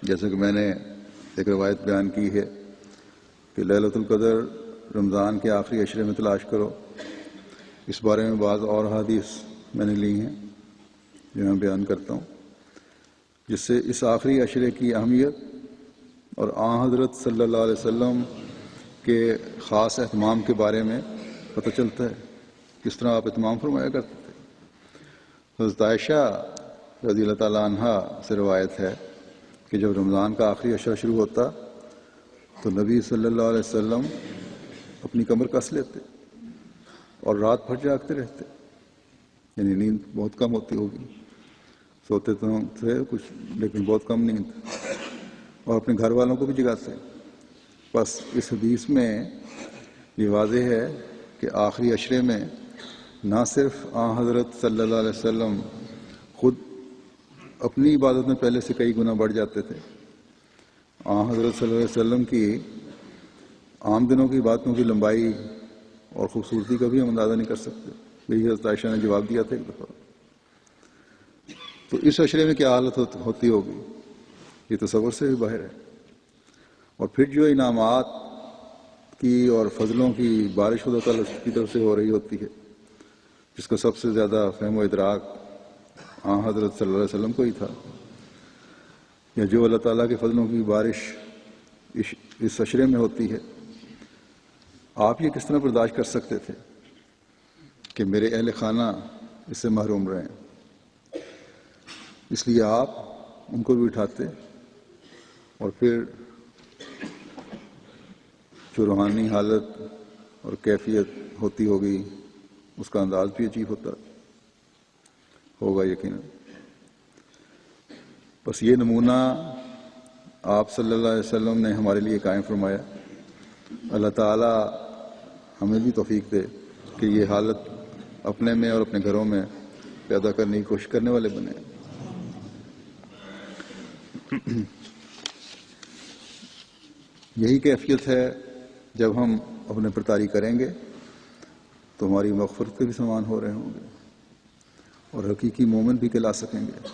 جیسے کہ میں نے ایک روایت بیان کی ہے کہ لیلۃ القدر رمضان کے آخری عشرے میں تلاش کرو. اس بارے میں بعض اور حدیث میں نے لی ہیں جو میں بیان کرتا ہوں، جس سے اس آخری عشرے کی اہمیت اور آن حضرت صلی اللہ علیہ وسلم کے خاص اہتمام کے بارے میں پتہ چلتا ہے. کس طرح آپ اہتمام فرمایا کرتے تھے. حضرت عائشہ رضی اللہ تعالیٰ عنہا سے روایت ہے کہ جب رمضان کا آخری عشرہ شروع ہوتا تو نبی صلی اللہ علیہ وسلم اپنی کمر کس لیتے اور رات بھر جاگتے رہتے. یعنی نیند بہت کم ہوتی ہوگی، سوتے تو تھے کچھ لیکن بہت کم نیند، اور اپنے گھر والوں کو بھی جگاتے. بس اس حدیث میں یہ واضح ہے کہ آخری عشرے میں نہ صرف آن حضرت صلی اللہ علیہ وسلم خود اپنی عبادت میں پہلے سے کئی گنا بڑھ جاتے تھے، آن حضرت صلی اللہ علیہ وسلم کی عام دنوں کی عبادتوں کی لمبائی اور خوبصورتی کا بھی ہم اندازہ نہیں کر سکتے. یہی حضرت عائشہ نے جواب دیا تھا ایک دفعہ. تو اس عشرے میں کیا حالت ہوتی ہوگی، یہ تصور سے بھی باہر ہے. اور پھر جو انعامات کی اور فضلوں کی بارش خدا تعالیٰ کی طرف سے ہو رہی ہوتی ہے، جس کا سب سے زیادہ فہم و ادراک آن حضرت صلی اللہ علیہ وسلم کو ہی تھا، یا جو اللہ تعالیٰ کے فضلوں کی بارش اس عشرے میں ہوتی ہے، آپ یہ کس طرح برداشت کر سکتے تھے کہ میرے اہل خانہ اس سے محروم رہیں. اس لیے آپ ان کو بھی اٹھاتے اور پھر جو روحانی حالت اور کیفیت ہوتی ہوگی اس کا انداز بھی عجیب ہوتا ہوگا یقیناً. بس یہ نمونہ آپ صلی اللہ علیہ وسلم نے ہمارے لیے قائم فرمایا. اللہ تعالیٰ ہمیں بھی توفیق دے کہ یہ حالت اپنے میں اور اپنے گھروں میں پیدا کرنے کی کوشش کرنے والے بنے. یہی کیفیت ہے جب ہم اپنے پرتاری کریں گے تو ہماری مغفرت کے بھی سامان ہو رہے ہوں گے اور حقیقی مومن بھی کہلا سکیں گے.